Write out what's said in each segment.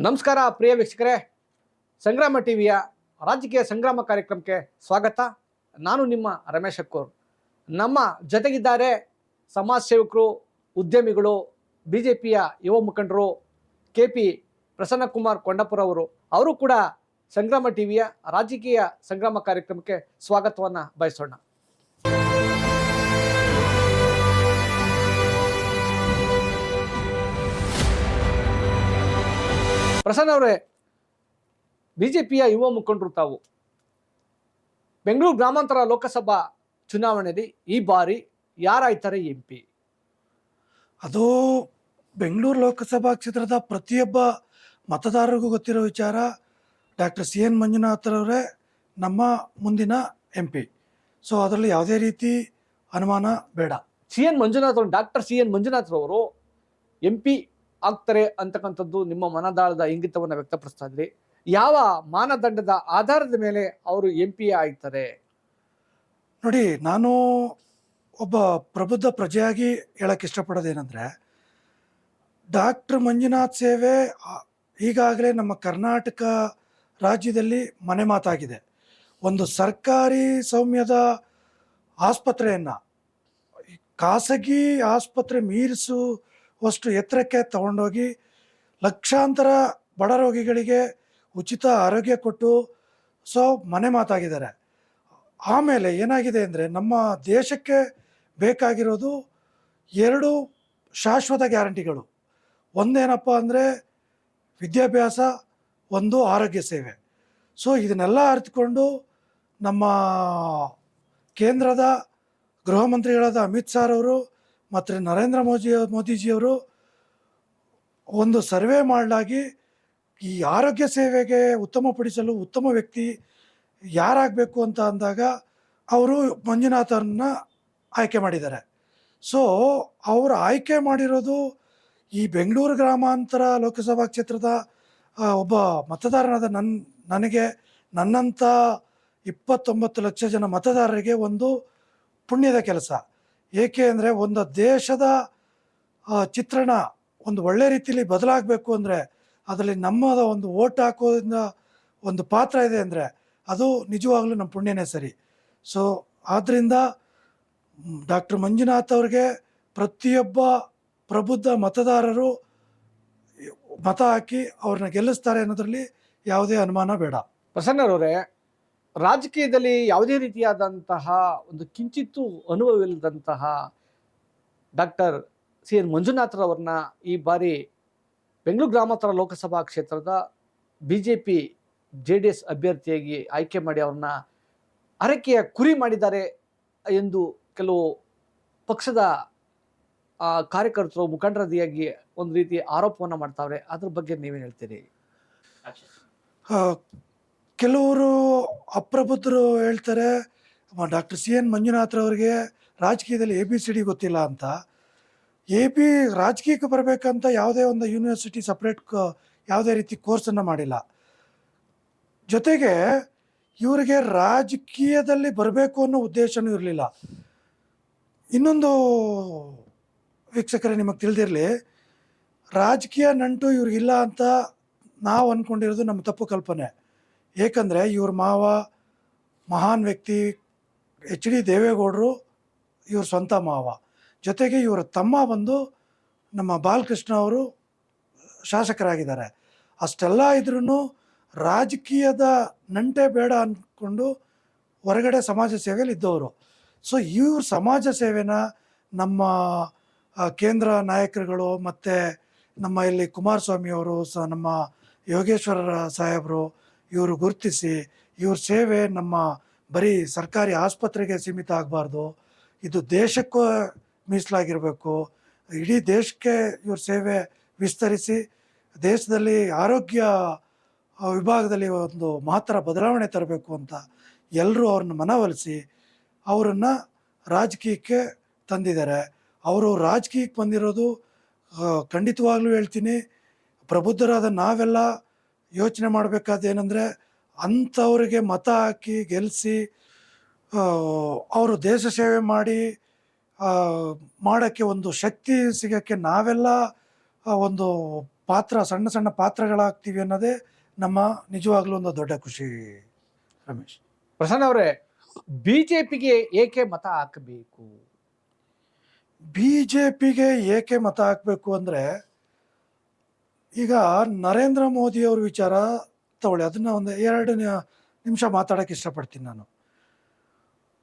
ನಮಸ್ಕಾರ ಪ್ರಿಯ ವೀಕ್ಷಕರೇ, ಸಂಗ್ರಾಮ ಟಿವಿಯ ರಾಜಕೀಯ ಸಂಗ್ರಾಮ ಕಾರ್ಯಕ್ರಮಕ್ಕೆ ಸ್ವಾಗತ. ನಾನು ನಿಮ್ಮ ರಮೇಶ್ ಅಕ್ಕೂರ್. ನಮ್ಮ ಜೊತೆಗಿದ್ದಾರೆ ಸಮಾಜ ಸೇವಕರು, ಉದ್ಯಮಿಗಳು, ಬಿಜೆಪಿಯ ಯುವ ಮುಖಂಡರು KP ಪ್ರಸನ್ನಕುಮಾರ್ ಕೊಂಡಪುರ ಅವರು ಕೂಡ ಸಂಗ್ರಾಮ ಟಿವಿಯ ರಾಜಕೀಯ ಸಂಗ್ರಾಮ ಕಾರ್ಯಕ್ರಮಕ್ಕೆ ಸ್ವಾಗತವನ್ನು ಬಯಸೋಣ. ಪ್ರಸನ್ನ ಅವರೇ, ಬಿಜೆಪಿಯ ಯುವ ಮುಖಂಡರು ತಾವು. ಬೆಂಗಳೂರು ಗ್ರಾಮಾಂತರ ಲೋಕಸಭಾ ಚುನಾವಣೆಯಲ್ಲಿ ಈ ಬಾರಿ ಯಾರಾಯ್ತಾರೆ MP? ಅದು ಬೆಂಗಳೂರು ಲೋಕಸಭಾ ಕ್ಷೇತ್ರದ ಪ್ರತಿಯೊಬ್ಬ ಮತದಾರರಿಗೂ ಗೊತ್ತಿರೋ ವಿಚಾರ. ಡಾಕ್ಟರ್ CN ಮಂಜುನಾಥರವರೇ ನಮ್ಮ ಮುಂದಿನ MP. ಸೊ ಅದರಲ್ಲಿ ಯಾವುದೇ ರೀತಿ ಅನುಮಾನ ಬೇಡ. ಡಾಕ್ಟರ್ CN ಮಂಜುನಾಥರವರು MP ಆಗ್ತಾರೆ ಅಂತಕ್ಕಂಥದ್ದು ನಿಮ್ಮ ಮನದಾಳದ ಇಂಗಿತವನ್ನು ವ್ಯಕ್ತಪಡಿಸ್ತಾ ಇದ್ರಿ. ಯಾವ ಮಾನದಂಡದ ಆಧಾರದ ಮೇಲೆ ಅವರು MP ಆಗ್ತಾರೆ? ನೋಡಿ, ನಾನು ಒಬ್ಬ ಪ್ರಬುದ್ಧ ಪ್ರಜೆಯಾಗಿ ಹೇಳಕ್ಕೆ ಇಷ್ಟಪಡೋದೇನೆಂದರೆ, ಡಾಕ್ಟರ್ ಮಂಜುನಾಥ್ ಸೇವೆ ಈಗಾಗಲೇ ನಮ್ಮ ಕರ್ನಾಟಕ ರಾಜ್ಯದಲ್ಲಿ ಮನೆ ಮಾತಾಗಿದೆ. ಒಂದು ಸರ್ಕಾರಿ ಸೌಮ್ಯದ ಆಸ್ಪತ್ರೆಯನ್ನು ಖಾಸಗಿ ಆಸ್ಪತ್ರೆ ಮೀರಿಸುವಷ್ಟು ಎತ್ತರಕ್ಕೆ ತಗೊಂಡೋಗಿ ಲಕ್ಷಾಂತರ ಬಡ ರೋಗಿಗಳಿಗೆ ಉಚಿತ ಆರೋಗ್ಯ ಕೊಟ್ಟು ಮನೆ ಮಾತಾಗಿದ್ದಾರೆ. ಆಮೇಲೆ ಏನಾಗಿದೆ ಅಂದರೆ, ನಮ್ಮ ದೇಶಕ್ಕೆ ಬೇಕಾಗಿರೋದು ಎರಡು ಶಾಶ್ವತ ಗ್ಯಾರಂಟಿಗಳು. ಒಂದೇನಪ್ಪ ಅಂದರೆ ವಿದ್ಯಾಭ್ಯಾಸ, ಒಂದು ಆರೋಗ್ಯ ಸೇವೆ. ಸೊ ಇದನ್ನೆಲ್ಲ ಅರಿತುಕೊಂಡು ನಮ್ಮ ಕೇಂದ್ರದ ಗೃಹ ಮಂತ್ರಿಗಳಾದ ಅಮಿತ್ ಶಾ ಅವರು ಮತ್ತು ನರೇಂದ್ರ ಮೋದಿಜಿಯವರು ಒಂದು ಸರ್ವೆ ಮಾಡಲಾಗಿ ಈ ಆರೋಗ್ಯ ಸೇವೆಗೆ ಉತ್ತಮಪಡಿಸಲು ಉತ್ತಮ ವ್ಯಕ್ತಿ ಯಾರಾಗಬೇಕು ಅಂತ ಅಂದಾಗ ಅವರು ಮಂಜುನಾಥರನ್ನ ಆಯ್ಕೆ ಮಾಡಿದ್ದಾರೆ. ಸೊ ಅವರು ಆಯ್ಕೆ ಮಾಡಿರೋದು ಈ ಬೆಂಗಳೂರು ಗ್ರಾಮಾಂತರ ಲೋಕಸಭಾ ಕ್ಷೇತ್ರದ ಒಬ್ಬ ಮತದಾರನಾದ ನನಗೆ, ನನ್ನಂಥ 29 ಲಕ್ಷ ಜನ ಮತದಾರರಿಗೆ ಒಂದು ಪುಣ್ಯದ ಕೆಲಸ. ಏಕೆ ಅಂದರೆ, ಒಂದು ದೇಶದ ಚಿತ್ರಣ ಒಂದು ಒಳ್ಳೆ ರೀತಿಯಲ್ಲಿ ಬದಲಾಗಬೇಕು ಅಂದರೆ ಅದರಲ್ಲಿ ನಮ್ಮದ ಒಂದು ಓಟ್ ಹಾಕೋದ್ರಿಂದ ಒಂದು ಪಾತ್ರ ಇದೆ ಅಂದರೆ ಅದು ನಿಜವಾಗ್ಲೂ ನಮ್ಮ ಪುಣ್ಯನೇ ಸರಿ. ಸೊ ಆದ್ದರಿಂದ ಡಾಕ್ಟರ್ ಮಂಜುನಾಥ್ ಅವ್ರಿಗೆ ಪ್ರತಿಯೊಬ್ಬ ಪ್ರಬುದ್ಧ ಮತದಾರರು ಮತ ಹಾಕಿ ಅವ್ರನ್ನ ಗೆಲ್ಲಿಸ್ತಾರೆ ಅನ್ನೋದ್ರಲ್ಲಿ ಯಾವುದೇ ಅನುಮಾನ ಬೇಡ. ಪ್ರಸನ್ನರವರೇ, ರಾಜಕೀಯದಲ್ಲಿ ಯಾವುದೇ ರೀತಿಯಾದಂತಹ ಒಂದು ಕಿಂಚಿತ್ತೂ ಅನುಭವವಿಲ್ಲದಂತಹ ಡಾಕ್ಟರ್ CN ಮಂಜುನಾಥರವ್ರನ್ನ ಈ ಬಾರಿ ಬೆಂಗಳೂರು ಗ್ರಾಮಾಂತರ ಲೋಕಸಭಾ ಕ್ಷೇತ್ರದ BJP JDS ಅಭ್ಯರ್ಥಿಯಾಗಿ ಆಯ್ಕೆ ಮಾಡಿ ಅವ್ರನ್ನ ಹರಕೆಯ ಕುರಿ ಮಾಡಿದ್ದಾರೆ ಎಂದು ಕೆಲವು ಪಕ್ಷದ ಕಾರ್ಯಕರ್ತರು, ಮುಖಂಡರದಿಯಾಗಿ ಒಂದು ರೀತಿ ಆರೋಪವನ್ನು ಮಾಡ್ತಾವ್ರೆ. ಅದ್ರ ಬಗ್ಗೆ ನೀವೇನು ಹೇಳ್ತೀರಿ? ಕೆಲವರು ಅಪ್ರಬುದ್ಧರು ಹೇಳ್ತಾರೆ ಡಾಕ್ಟರ್ CN ಮಂಜುನಾಥ್ರವ್ರಿಗೆ ರಾಜಕೀಯದಲ್ಲಿ ABCD ಗೊತ್ತಿಲ್ಲ ಅಂತ. ರಾಜಕೀಯಕ್ಕೆ ಬರಬೇಕಂತ ಯಾವುದೇ ಒಂದು ಯೂನಿವರ್ಸಿಟಿ ಸಪ್ರೇಟ್ ಯಾವುದೇ ರೀತಿ ಕೋರ್ಸನ್ನು ಮಾಡಿಲ್ಲ. ಜೊತೆಗೆ ಇವರಿಗೆ ರಾಜಕೀಯದಲ್ಲಿ ಬರಬೇಕು ಅನ್ನೋ ಉದ್ದೇಶನೂ ಇರಲಿಲ್ಲ. ಇನ್ನೊಂದು ವೀಕ್ಷಕರೇ, ನಿಮಗೆ ತಿಳಿದಿರಲಿ, ರಾಜಕೀಯ ನಂಟು ಇವ್ರಿಗಿಲ್ಲ ಅಂತ ನಾವು ಅಂದ್ಕೊಂಡಿರೋದು ನಮ್ಮ ತಪ್ಪು ಕಲ್ಪನೆ. ಏಕೆಂದರೆ ಇವ್ರ ಮಾವ ಮಹಾನ್ ವ್ಯಕ್ತಿ HD ದೇವೇಗೌಡರು ಇವ್ರ ಸ್ವಂತ ಮಾವ. ಜೊತೆಗೆ ಇವರ ತಮ್ಮ ಬಂದು ನಮ್ಮ ಬಾಲಕೃಷ್ಣ ಅವರು ಶಾಸಕರಾಗಿದ್ದಾರೆ. ಅಷ್ಟೆಲ್ಲ ಇದ್ರೂ ರಾಜಕೀಯದ ನಂಟೆ ಬೇಡ ಅಂದ್ಕೊಂಡು ಹೊರಗಡೆ ಸಮಾಜ ಸೇವೆಯಲ್ಲಿ ಇದ್ದವರು. ಸೊ ಇವ್ರ ಸಮಾಜ ಸೇವೆನ ನಮ್ಮ ಕೇಂದ್ರ ನಾಯಕರುಗಳು ಮತ್ತು ನಮ್ಮ ಇಲ್ಲಿ ಕುಮಾರಸ್ವಾಮಿ ಅವರು ನಮ್ಮ ಯೋಗೇಶ್ವರ ಸಾಹೇಬರು ಇವರು ಗುರುತಿಸಿ ಇವ್ರ ಸೇವೆ ನಮ್ಮ ಬರೀ ಸರ್ಕಾರಿ ಆಸ್ಪತ್ರೆಗೆ ಸೀಮಿತ ಆಗಬಾರ್ದು, ಇದು ದೇಶಕ್ಕೂ ಮೀಸಲಾಗಿರಬೇಕು, ಇಡೀ ದೇಶಕ್ಕೆ ಇವ್ರ ಸೇವೆ ವಿಸ್ತರಿಸಿ ದೇಶದಲ್ಲಿ ಆರೋಗ್ಯ ವಿಭಾಗದಲ್ಲಿ ಒಂದು ಮಹತ್ತರ ಬದಲಾವಣೆ ತರಬೇಕು ಅಂತ ಎಲ್ಲರೂ ಅವ್ರನ್ನ ಮನವೊಲಿಸಿ ಅವರನ್ನು ರಾಜಕೀಯಕ್ಕೆ ತಂದಿದ್ದಾರೆ. ಅವರು ರಾಜಕೀಯಕ್ಕೆ ಬಂದಿರೋದು ಖಂಡಿತವಾಗ್ಲೂ ಹೇಳ್ತೀನಿ, ಪ್ರಬುದ್ಧರಾದ ನಾವೆಲ್ಲ ಯೋಚನೆ ಮಾಡಬೇಕಾದೇನೆಂದರೆ, ಅಂಥವ್ರಿಗೆ ಮತ ಹಾಕಿ ಗೆಲ್ಲಿಸಿ ಅವರು ದೇಶ ಸೇವೆ ಮಾಡಿ ಮಾಡೋಕ್ಕೆ ಒಂದು ಶಕ್ತಿ ಸಿಗೋಕ್ಕೆ ನಾವೆಲ್ಲ ಒಂದು ಸಣ್ಣ ಸಣ್ಣ ಪಾತ್ರಗಳಾಗ್ತೀವಿ ಅನ್ನೋದೇ ನಮ್ಮ ನಿಜವಾಗ್ಲೂ ಒಂದು ದೊಡ್ಡ ಖುಷಿ ರಮೇಶ್. ಪ್ರಸನ್ನ ಅವರೇ, ಬಿಜೆಪಿಗೆ ಏಕೆ ಮತ ಹಾಕಬೇಕು? BJPಗೆ ಏಕೆ ಮತ ಹಾಕಬೇಕು ಅಂದರೆ, ಈಗ ನರೇಂದ್ರ ಮೋದಿ ಅವ್ರ ವಿಚಾರ ತಗೊಳ್ಳಿ, ಅದನ್ನು ಒಂದು 2 ನಿಮಿಷ ಮಾತಾಡೋಕ್ಕೆ ಇಷ್ಟಪಡ್ತೀನಿ ನಾನು.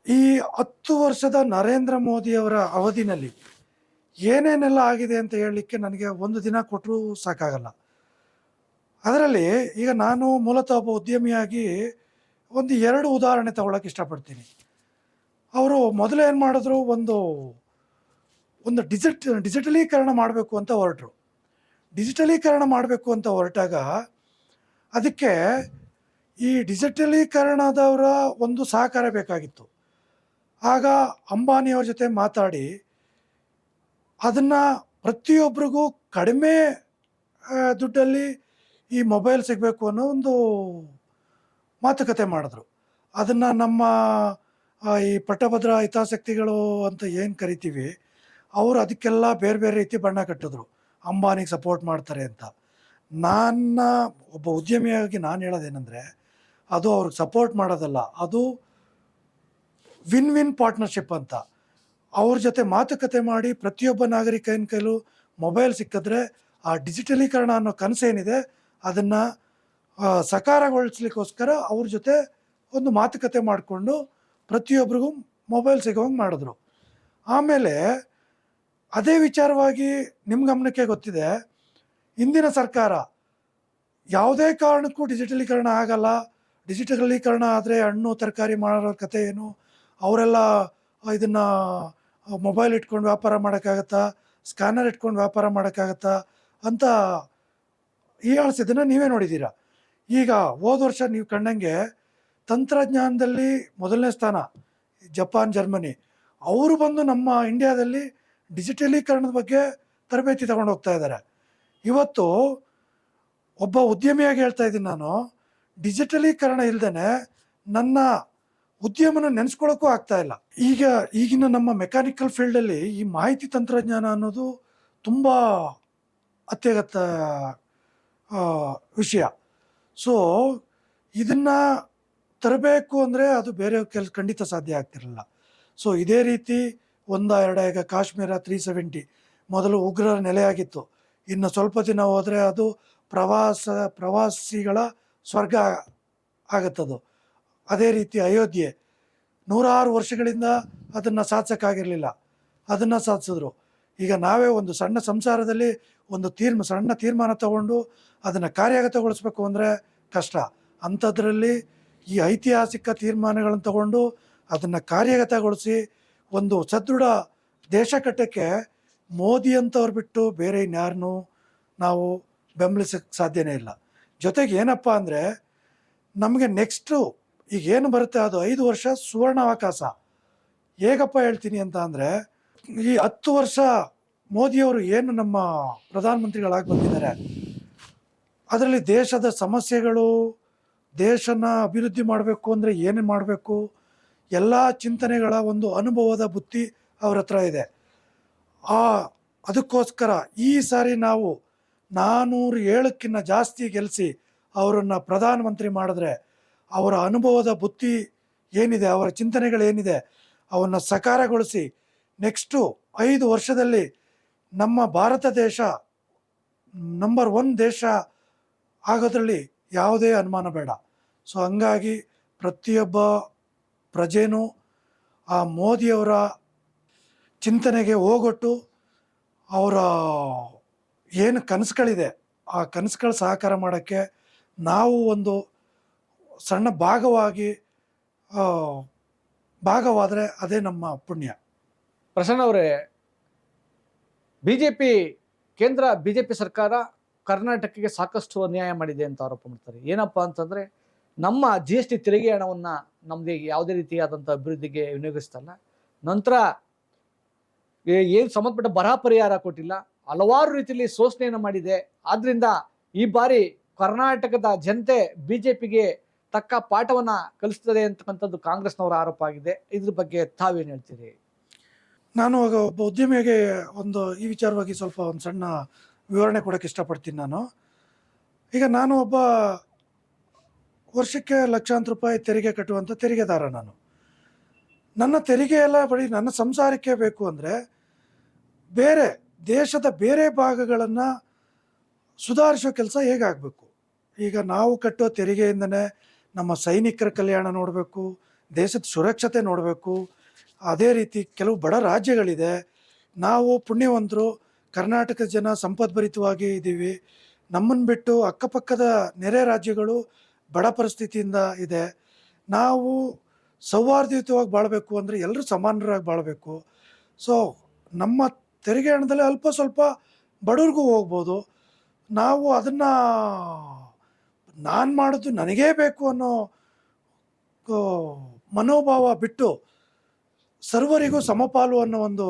ಈ 10 ವರ್ಷದ ನರೇಂದ್ರ ಮೋದಿ ಅವರ ಅವಧಿನಲ್ಲಿ ಏನೇನೆಲ್ಲ ಆಗಿದೆ ಅಂತ ಹೇಳಲಿಕ್ಕೆ ನನಗೆ ಒಂದು ದಿನ ಕೊಟ್ಟರೂ ಸಾಕಾಗಲ್ಲ. ಅದರಲ್ಲಿ ಈಗ ನಾನು ಮೂಲತಃ ಒಬ್ಬ ಉದ್ಯಮಿಯಾಗಿ ಒಂದು 2 ಉದಾಹರಣೆ ತಗೊಳ್ಳೋಕೆ ಇಷ್ಟಪಡ್ತೀನಿ. ಅವರು ಮೊದಲು ಏನು ಮಾಡಿದ್ರು, ಒಂದು ಡಿಜಿಟಲೀಕರಣ ಮಾಡಬೇಕು ಅಂತ ಹೊರಟರು. ಡಿಜಿಟಲೀಕರಣ ಮಾಡಬೇಕು ಅಂತ ಹೊರಟಾಗ ಅದಕ್ಕೆ ಈ ಡಿಜಿಟಲೀಕರಣದವರ ಒಂದು ಸಹಕಾರ ಬೇಕಾಗಿತ್ತು. ಆಗ ಅಂಬಾನಿಯವ್ರ ಜೊತೆ ಮಾತಾಡಿ ಅದನ್ನು ಪ್ರತಿಯೊಬ್ಬರಿಗೂ ಕಡಿಮೆ ದುಡ್ಡಲ್ಲಿ ಈ ಮೊಬೈಲ್ ಸಿಗಬೇಕು ಅನ್ನೋ ಒಂದು ಮಾತುಕತೆ ಮಾಡಿದ್ರು. ಅದನ್ನು ನಮ್ಮ ಈ ಪಟ್ಟಭದ್ರ ಹಿತಾಸಕ್ತಿಗಳು ಅಂತ ಏನು ಕರಿತೀವಿ, ಅವರು ಅದಕ್ಕೆಲ್ಲ ಬೇರೆ ಬೇರೆ ರೀತಿ ಬಣ್ಣ ಕಟ್ಟಿದ್ರು, ಅಂಬಾನಿಗೆ ಸಪೋರ್ಟ್ ಮಾಡ್ತಾರೆ ಅಂತ. ನನ್ನ ಒಬ್ಬ ಉದ್ಯಮಿಯಾಗಿ ನಾನು ಹೇಳೋದೇನೆಂದರೆ, ಅದು ಅವ್ರಿಗೆ ಸಪೋರ್ಟ್ ಮಾಡೋದಲ್ಲ, ಅದು ವಿನ್ ವಿನ್ ಪಾರ್ಟ್ನರ್ಶಿಪ್ ಅಂತ. ಅವ್ರ ಜೊತೆ ಮಾತುಕತೆ ಮಾಡಿ ಪ್ರತಿಯೊಬ್ಬ ನಾಗರಿಕನ ಕೈಲೂ ಮೊಬೈಲ್ ಸಿಕ್ಕಿದ್ರೆ ಆ ಡಿಜಿಟಲೀಕರಣ ಅನ್ನೋ ಕನಸೇನಿದೆ ಅದನ್ನು ಸಕಾರಗೊಳಿಸ್ಲಿಕ್ಕೋಸ್ಕರ ಅವ್ರ ಜೊತೆ ಒಂದು ಮಾತುಕತೆ ಮಾಡಿಕೊಂಡು ಪ್ರತಿಯೊಬ್ಬರಿಗೂ ಮೊಬೈಲ್ ಸಿಗೋಂಗೆ ಮಾಡಿದ್ರು. ಆಮೇಲೆ ಅದೇ ವಿಚಾರವಾಗಿ ನಿಮ್ಮ ಗಮನಕ್ಕೆ ಗೊತ್ತಿದೆ, ಇಂದಿನ ಸರ್ಕಾರ ಯಾವುದೇ ಕಾರಣಕ್ಕೂ ಡಿಜಿಟಲೀಕರಣ ಆಗಲ್ಲ, ಡಿಜಿಟಲೀಕರಣ ಆದರೆ ಹಣ್ಣು ತರಕಾರಿ ಮಾಡೋರ ಕತೆ ಏನು, ಅವರೆಲ್ಲ ಇದನ್ನು ಮೊಬೈಲ್ ಇಟ್ಕೊಂಡು ವ್ಯಾಪಾರ ಮಾಡೋಕ್ಕಾಗತ್ತಾ, ಸ್ಕ್ಯಾನರ್ ಇಟ್ಕೊಂಡು ವ್ಯಾಪಾರ ಮಾಡೋಕ್ಕಾಗತ್ತಾ ಅಂತ ಹೀಯಾಳಿಸಿದ್ದನ್ನು ನೀವೇ ನೋಡಿದ್ದೀರಾ. ಈಗ ಹೋದ ವರ್ಷ ನೀವು ಕಂಡಂಗೆ ತಂತ್ರಜ್ಞಾನದಲ್ಲಿ ಮೊದಲನೇ ಸ್ಥಾನ ಜಪಾನ್, ಜರ್ಮನಿ ಅವರು ಬಂದು ನಮ್ಮ ಇಂಡಿಯಾದಲ್ಲಿ ಡಿಜಿಟಲೀಕರಣದ ಬಗ್ಗೆ ತರಬೇತಿ ತಗೊಂಡು ಹೋಗ್ತಾ ಇದ್ದಾರೆ. ಇವತ್ತು ಒಬ್ಬ ಉದ್ಯಮಿಯಾಗಿ ಹೇಳ್ತಾ ಇದ್ದೀನಿ ನಾನು, ಡಿಜಿಟಲೀಕರಣ ಇಲ್ಲದೇ ನನ್ನ ಉದ್ಯಮನ ನೆನೆಸ್ಕೊಳ್ಳೋಕ್ಕೂ ಆಗ್ತಾ ಇಲ್ಲ. ಈಗಿನ ನಮ್ಮ ಮೆಕ್ಯಾನಿಕಲ್ ಫೀಲ್ಡಲ್ಲಿ ಈ ಮಾಹಿತಿ ತಂತ್ರಜ್ಞಾನ ಅನ್ನೋದು ತುಂಬ ಅತ್ಯಗತ್ಯ ವಿಷಯ. ಸೊ ಇದನ್ನು ತರಬೇಕು ಅಂದರೆ ಅದು ಬೇರೆ ಖಂಡಿತ ಸಾಧ್ಯ ಆಗ್ತಿರಲಿಲ್ಲ. ಸೊ ಇದೇ ರೀತಿ 1-2 ಈಗ ಕಾಶ್ಮೀರ 370 ಮೊದಲು ಉಗ್ರರ ನೆಲೆಯಾಗಿತ್ತು, ಇನ್ನು ಸ್ವಲ್ಪ ದಿನ ಹೋದರೆ ಅದು ಪ್ರವಾಸಿಗಳ ಸ್ವರ್ಗ ಆಗುತ್ತದು. ಅದೇ ರೀತಿ ಅಯೋಧ್ಯೆ 100 ವರ್ಷಗಳಿಂದ ಅದನ್ನು ಸಾಧಿಸೋಕ್ಕಾಗಿರಲಿಲ್ಲ, ಅದನ್ನು ಸಾಧಿಸಿದ್ರು. ಈಗ ನಾವೇ ಒಂದು ಸಣ್ಣ ಸಂಸಾರದಲ್ಲಿ ಒಂದು ಸಣ್ಣ ತೀರ್ಮಾನ ತಗೊಂಡು ಅದನ್ನು ಕಾರ್ಯಗತಗೊಳಿಸ್ಬೇಕು ಅಂದರೆ ಕಷ್ಟ. ಅಂಥದ್ರಲ್ಲಿ ಈ ಐತಿಹಾಸಿಕ ತೀರ್ಮಾನಗಳನ್ನು ತಗೊಂಡು ಅದನ್ನು ಕಾರ್ಯಗತಗೊಳಿಸಿ ಒಂದು ಸದೃಢ ದೇಶ ಕಟ್ಟಕ್ಕೆ ಮೋದಿ ಅಂತವ್ರು ಬಿಟ್ಟು ಬೇರೆ ಇನ್ಯಾರನ್ನೂ ನಾವು ಬೆಂಬಲಿಸೋಕ್ಕೆ ಸಾಧ್ಯನೇ ಇಲ್ಲ. ಜೊತೆಗೆ ಏನಪ್ಪ ಅಂದರೆ, ನಮಗೆ ನೆಕ್ಸ್ಟು ಈಗ ಏನು ಬರುತ್ತೆ ಅದು 5 ವರ್ಷ ಸುವರ್ಣಾವಕಾಶ. ಹೇಗಪ್ಪ ಹೇಳ್ತೀನಿ ಅಂತ ಅಂದರೆ, ಈ 10 ವರ್ಷ ಮೋದಿಯವರು ಏನು ನಮ್ಮ ಪ್ರಧಾನಮಂತ್ರಿಗಳಾಗಿ ಬಂದಿದ್ದಾರೆ, ಅದರಲ್ಲಿ ದೇಶದ ಸಮಸ್ಯೆಗಳು, ದೇಶನ ಅಭಿವೃದ್ಧಿ ಮಾಡಬೇಕು ಅಂದರೆ ಏನೇನು ಮಾಡಬೇಕು, ಎಲ್ಲ ಚಿಂತನೆಗಳ ಒಂದು ಅನುಭವದ ಬುತ್ತಿ ಅವ್ರ ಹತ್ರ ಇದೆ. ಅದಕ್ಕೋಸ್ಕರ ಈ ಸಾರಿ ನಾವು 407ಕ್ಕಿಂತ ಜಾಸ್ತಿ ಗೆಲ್ಲಿಸಿ ಅವರನ್ನು ಪ್ರಧಾನಮಂತ್ರಿ ಮಾಡಿದ್ರೆ, ಅವರ ಅನುಭವದ ಬುತ್ತಿ ಏನಿದೆ, ಅವರ ಚಿಂತನೆಗಳೇನಿದೆ ಅವನ್ನು ಸಕಾರಗೊಳಿಸಿ ನೆಕ್ಸ್ಟು 5 ವರ್ಷದಲ್ಲಿ ನಮ್ಮ ಭಾರತ ದೇಶ ನಂಬರ್ 1 ದೇಶ ಆಗೋದ್ರಲ್ಲಿ ಯಾವುದೇ ಅನುಮಾನ ಬೇಡ. ಸೊ ಹಂಗಾಗಿ ಪ್ರತಿಯೊಬ್ಬ ಪ್ರಜೆನೂ ಆ ಮೋದಿಯವರ ಚಿಂತನೆಗೆ ಹೋಗೊಟ್ಟು ಅವರ ಏನು ಕನಸುಗಳಿದೆ ಆ ಕನಸುಗಳ ಸಹಕಾರ ಮಾಡೋಕ್ಕೆ ನಾವು ಒಂದು ಸಣ್ಣ ಭಾಗವಾದರೆ ಅದೇ ನಮ್ಮ ಪುಣ್ಯ. ಪ್ರಸನ್ನ ಅವರೇ, ಕೇಂದ್ರ ಬಿಜೆಪಿ ಸರ್ಕಾರ ಕರ್ನಾಟಕಕ್ಕೆ ಸಾಕಷ್ಟು ಅನ್ಯಾಯ ಮಾಡಿದೆ ಅಂತ ಆರೋಪ ಮಾಡ್ತಾರೆ. ಏನಪ್ಪಾ ಅಂತಂದ್ರೆ, ನಮ್ಮ GST ತೆರಿಗೆ ಹಣವನ್ನ ನಮ್ಗೆ ಯಾವುದೇ ರೀತಿಯಾದಂಥ ಅಭಿವೃದ್ಧಿಗೆ ವಿನಿಯೋಗಿಸ್ತಲ್ಲ, ನಂತರ ಏನು ಸಂಬಂಧಪಟ್ಟ ಬರ ಪರಿಹಾರ ಕೊಟ್ಟಿಲ್ಲ, ಹಲವಾರು ರೀತಿಯಲ್ಲಿ ಶೋಷಣೆಯನ್ನು ಮಾಡಿದೆ. ಆದ್ರಿಂದ ಈ ಬಾರಿ ಕರ್ನಾಟಕದ ಜನತೆ ಬಿಜೆಪಿಗೆ ತಕ್ಕ ಪಾಠವನ್ನ ಕಲಿಸ್ತದೆ ಅಂತಕ್ಕಂಥದ್ದು ಕಾಂಗ್ರೆಸ್ನವರ ಆರೋಪ ಆಗಿದೆ. ಇದ್ರ ಬಗ್ಗೆ ತಾವೇನು ಹೇಳ್ತೀರಿ? ನಾನು ಒಬ್ಬ ಉದ್ಯಮಿಯಾಗಿ ಈ ವಿಚಾರವಾಗಿ ಸ್ವಲ್ಪ ಒಂದು ಸಣ್ಣ ವಿವರಣೆ ಕೊಡೋಕ್ಕೆ ಇಷ್ಟಪಡ್ತೀನಿ ನಾನು. ಈಗ ನಾನು ಒಬ್ಬ ವರ್ಷಕ್ಕೆ ಲಕ್ಷಾಂತರ ರೂಪಾಯಿ ತೆರಿಗೆ ಕಟ್ಟುವಂಥ ತೆರಿಗೆದಾರ. ನನ್ನ ತೆರಿಗೆ ಎಲ್ಲ ಬರೀ ನನ್ನ ಸಂಸಾರಕ್ಕೆ ಬೇಕು ಅಂದರೆ ಬೇರೆ ದೇಶದ ಬೇರೆ ಭಾಗಗಳನ್ನು ಸುಧಾರಿಸೋ ಕೆಲಸ ಹೇಗಾಗಬೇಕು. ಈಗ ನಾವು ಕಟ್ಟೋ ತೆರಿಗೆಯಿಂದನೇ ನಮ್ಮ ಸೈನಿಕರ ಕಲ್ಯಾಣ ನೋಡಬೇಕು, ದೇಶದ ಸುರಕ್ಷತೆ ನೋಡಬೇಕು. ಅದೇ ರೀತಿ ಕೆಲವು ಬಡ ರಾಜ್ಯಗಳಿದೆ, ನಾವು ಪುಣ್ಯವಂತರು, ಕರ್ನಾಟಕದ ಜನ ಸಂಪದ್ಭರಿತವಾಗಿ ಇದ್ದೀವಿ. ನಮ್ಮನ್ನು ಬಿಟ್ಟು ಅಕ್ಕಪಕ್ಕದ ನೆರೆ ರಾಜ್ಯಗಳು ಬಡ ಪರಿಸ್ಥಿತಿಯಿಂದ ಇದೆ. ನಾವು ಸೌಹಾರ್ದಯುತವಾಗಿ ಬಾಳಬೇಕು ಅಂದರೆ ಎಲ್ಲರೂ ಸಮಾನರಾಗಿ ಬಾಳಬೇಕು. ಸೊ ನಮ್ಮ ತೆರಿಗೆ ಹಣದಲ್ಲಿ ಅಲ್ಪ ಸ್ವಲ್ಪ ಬಡವ್ರಿಗೂ ಹೋಗ್ಬೋದು. ನಾವು ಅದನ್ನು ನಾನು ಮಾಡೋದು ನನಗೇ ಬೇಕು ಅನ್ನೋ ಮನೋಭಾವ ಬಿಟ್ಟು ಸರ್ವರಿಗೂ ಸಮಪಾಲು ಅನ್ನೋ ಒಂದು